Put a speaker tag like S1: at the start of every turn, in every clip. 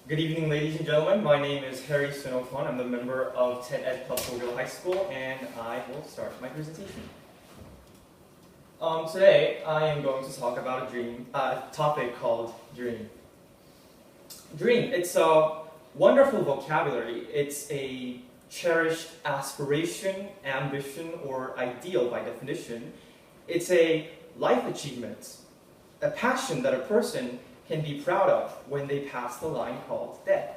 S1: Good evening, ladies and gentlemen. My name is Soonho. Kwon. I'm the member of TEDEdClub Bugil High School, and I will start my presentation. Today, I am going to talk about a topic called dream. Dream, it's a wonderful vocabulary. It's a cherished aspiration, ambition, or ideal by definition. It's a life achievement, a passion that a person can be proud of when they pass the line called dead.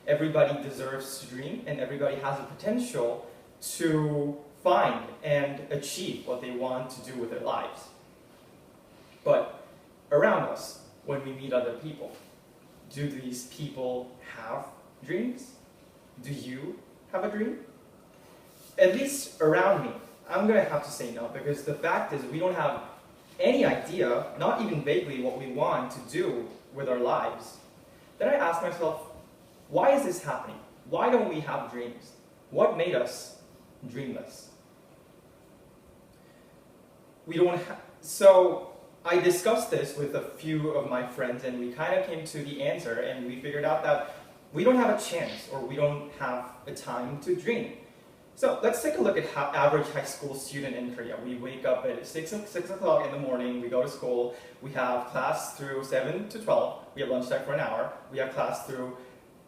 S1: Everybody deserves to dream, and everybody has the potential to find and achieve what they want to do with their lives. But around us, when we meet other people, do these people have dreams? Do you have a dream? At least around me, I'm going to have to say no, because the fact is we don't have any idea, not even vaguely, what we want to do with our lives. Then I ask myself, why is this happening? Why don't we have dreams? What made us dreamless? So I discussed this with a few of my friends, and we kind of came to the answer, and we figured out that we don't have a chance, or we don't have a time to dream. So let's take a look at how average high school student in Korea. We wake up at 6 o'clock in the morning, we go to school, we have class through 7 to 12, we have lunchtime for an hour, we have class through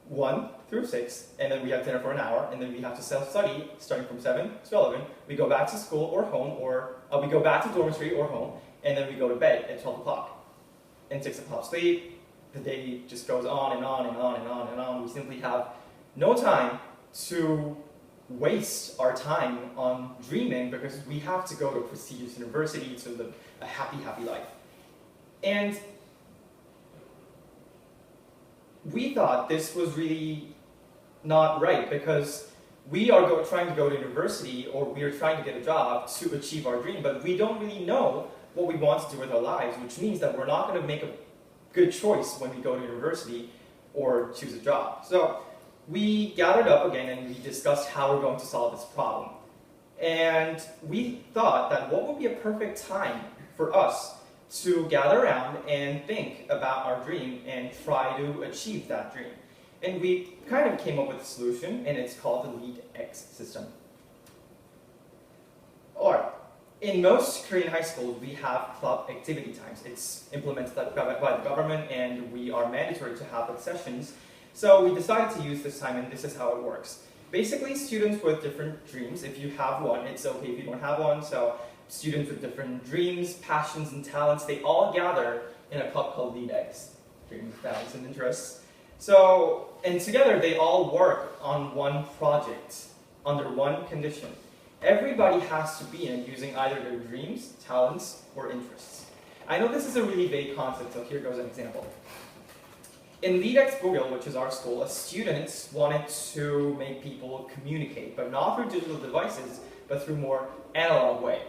S1: 1 through 6, and then we have dinner for an hour, and then we have to self-study starting from 7 to 11. We go back to school or home, or we go back to dormitory or home, and then we go to bed at 12 o'clock. And 6 o'clock sleep. The day just goes on and on and on and on and on. We simply have no time to waste our time on dreaming because we have to go to a prestigious university to live a happy, happy life. And we thought this was really not right because we are trying to go to university, or we are trying to get a job to achieve our dream, but we don't really know what we want to do with our lives, which means that we're not going to make a good choice when we go to university or choose a job. So we gathered up again and we discussed how we're going to solve this problem. And we thought that what would be a perfect time for us to gather around and think about our dream and try to achieve that dream. And we kind of came up with a solution, and it's called the TEDx system. Alright, in most Korean high schools, we have club activity times. It's implemented by the government, and we are mandatory to have the sessions. So we decided to use this time, and this is how it works. Basically, students with different dreams, if you have one, it's okay if you don't have one. So students with different dreams, passions, and talents, they all gather in a club called TEDx, Dreams, Talents, and Interests. So, and together they all work on one project under one condition. Everybody has to be in it using either their dreams, talents, or interests. I know this is a really vague concept, so here goes an example. In TEDx Bugil, which is our school, students wanted to make people communicate, but not through digital devices, but through more analog way.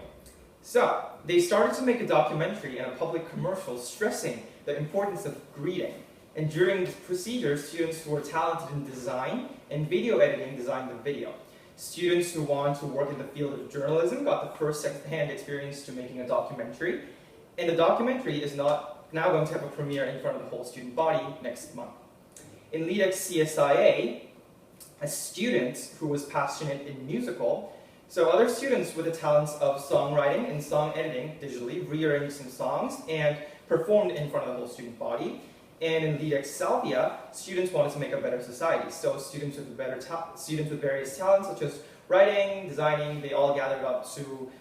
S1: So they started to make a documentary and a public commercial stressing the importance of greeting. And during this procedure, students who were talented in design and video editing designed the video. Students who want to work in the field of journalism got the first second-hand experience to making a documentary. And the documentary is now going to have a premiere in front of the whole student body next month. In TEDx CSIA, a student who was passionate in musical, so other students with the talents of songwriting and song editing digitally rearranged some songs and performed in front of the whole student body. And in TEDx Salvia, students wanted to make a better society. So students with various talents such as writing, designing, they all gathered up to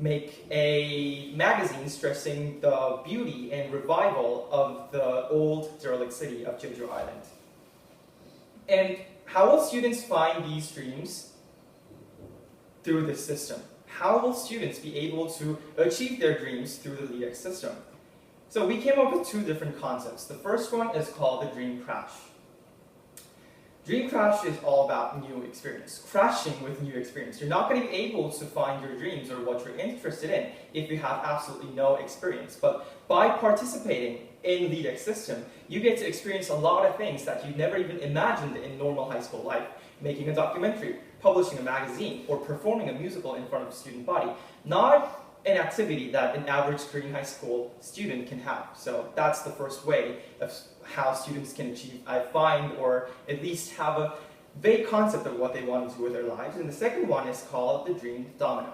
S1: make a magazine stressing the beauty and revival of the old derelict city of Jeju Island. And how will students find these dreams through this system? How will students be able to achieve their dreams through the TEDx system? So we came up with two different concepts. The first one is called the dream crash. Dream crash is all about new experience, crashing with new experience. You're not going to be able to find your dreams or what you're interested in if you have absolutely no experience. But by participating in the TEDx system, you get to experience a lot of things that you never even imagined in normal high school life. Making a documentary, publishing a magazine, or performing a musical in front of a student body. Not an activity that an average Korean high school student can have. So that's the first way of how students can achieve, I find, or at least have a vague concept of what they want to do with their lives. And the second one is called the dream domino.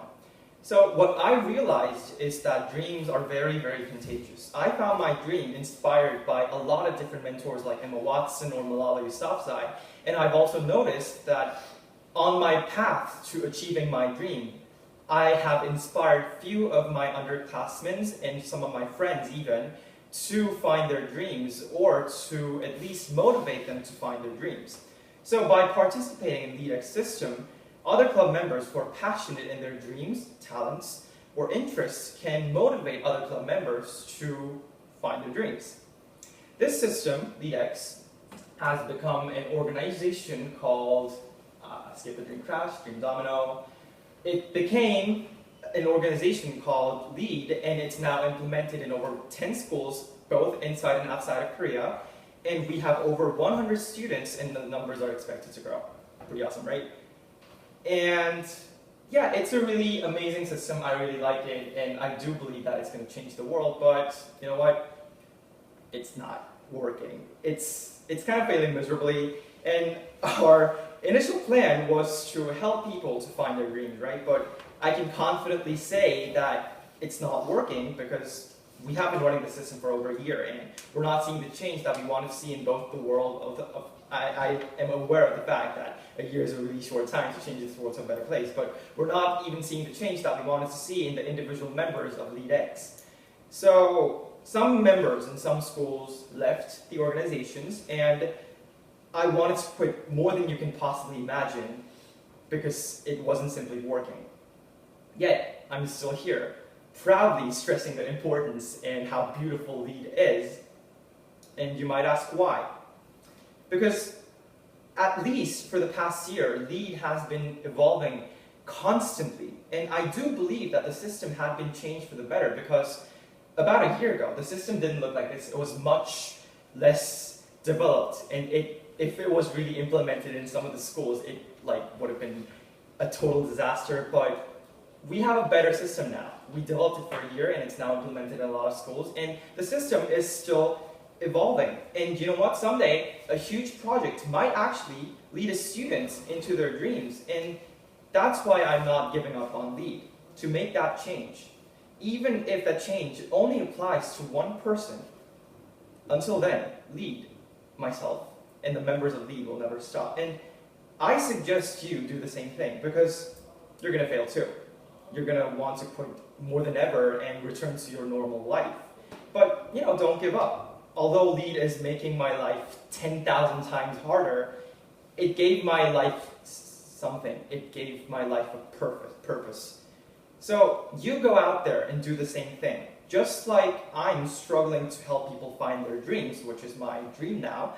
S1: So what I realized is that dreams are very, very contagious. I found my dream inspired by a lot of different mentors like Emma Watson or Malala Yousafzai, and I've also noticed that on my path to achieving my dream, I have inspired few of my underclassmen and some of my friends even to find their dreams, or to at least motivate them to find their dreams. So by participating in the TEDx system, other club members who are passionate in their dreams, talents, or interests can motivate other club members to find their dreams. This system, TEDx, has become an organization called Skip the Dream Crash, Dream Domino. It became an organization called LEAD, and it's now implemented in over 10 schools, both inside and outside of Korea. And we have over 100 students, and the numbers are expected to grow. Pretty awesome, right? And yeah, it's a really amazing system. I really like it, and I do believe that it's going to change the world, but you know what? It's not working. It's kind of failing miserably, and our initial plan was to help people to find their dreams, right? But I can confidently say that it's not working because we have been running the system for over a year, and we're not seeing the change that we want to see in both the world of I am aware of the fact that a year is a really short time to change this world to a better place, but we're not even seeing the change that we wanted to see in the individual members of LEADx. So some members in some schools left the organizations, and I wanted to quit more than you can possibly imagine because it wasn't simply working. Yet, I'm still here, proudly stressing the importance and how beautiful LEAD is. And you might ask why. Because at least for the past year, LEAD has been evolving constantly. And I do believe that the system had been changed for the better, because about a year ago, the system didn't look like this. It was much less developed, and if it was really implemented in some of the schools, it would have been a total disaster. But we have a better system now. We developed it for a year, and it's now implemented in a lot of schools, and the system is still evolving. And you know what? Someday, a huge project might actually lead a student into their dreams, and that's why I'm not giving up on LEAD, to make that change. Even if that change only applies to one person, until then, LEAD, myself, and the members of LEAD will never stop. And I suggest you do the same thing, because you're going to fail too. You're going to want to quit more than ever and return to your normal life. But, you know, don't give up. Although LEAD is making my life 10,000 times harder, it gave my life something. It gave my life a purpose. So you go out there and do the same thing. Just like I'm struggling to help people find their dreams, which is my dream now,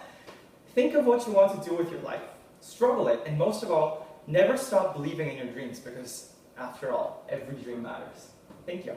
S1: think of what you want to do with your life. Struggle it, and most of all, never stop believing in your dreams, because after all, every dream matters. Thank you.